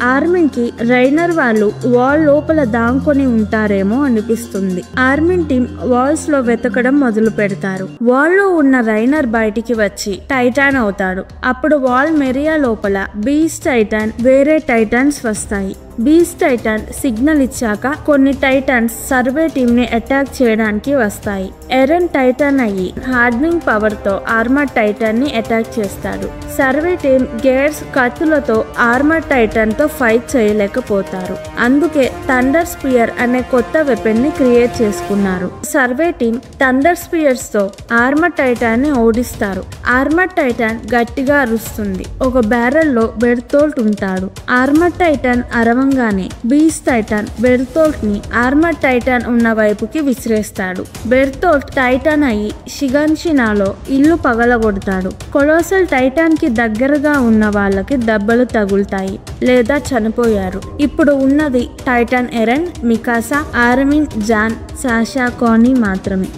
ఆర్మిన్ కి రైనర్ వాళ్ళు వాల్ లోపల దాంకొని ఉంటారేమో అనిపిస్తుంది. ఆర్మిన్ టీం వాల్స్ లో వెతకడం మొదలు పెడతారు. వాల్ లో ఉన్న రైనర్ బయటికి వచ్చి టైటాన్ అవుతాడు. అప్పుడు వాల్ మెరియా లోపల బీస్ట్ టైటాన్ వేరే టైటాన్స్ వస్తాయి. బీస్ట్ టైటాన్ సిగ్నల్ ఇచ్చాక కొన్ని టైటాన్స్ సర్వే టీమ్ ని అటాక్ చేయడానికి వస్తాయి. ఎరెన్ టైటాన్ అయ్యి హార్డనింగ్ పవర్ తో ఆర్మర్ టైటాన్ ని అటాక్ చేస్తాడు. సర్వే టీమ్ గేర్స్ కత్తులతో ఆర్మర్ టైటాన్ తో ఫైట్ చేయలేకపోతారు. అందుకే థండర్ స్పియర్ అనే కొత్త వెపన్ ని క్రియేట్ చేసుకున్నారు. సర్వే టీమ్ థండర్ స్పియర్స్ తో ఆర్మర్ టైటాన్ ని ఓడిస్తారు. ఆర్మర్ టైటాన్ గట్టిగా అరుస్తుంది. ఒక బ్యారెల్ లో బెర్తోల్ట్ ఉంటాడు. ఆర్మర్ టైటాన్ అరవంగానే బీస్ట్ టైటాన్ బెర్తోల్ట్ ని ఆర్మర్ టైటాన్ ఉన్న వైపుకి విసిరేస్తాడు. బెర్తోల్ట్ టైటాన్ అయ్యి షిగన్షినాలో ఇల్లు పగలగొడతాడు. కొలోసల్ టైటాన్ కి దగ్గరగా ఉన్న వాళ్ళకి దెబ్బలు తగులుతాయి లేదా చనిపోయారు. ఇప్పుడు ఉన్నది టైటాన్ ఎరెన్, మికాసా, ఆర్మిన్, జాన్, సాషా, కానీ మాత్రమే.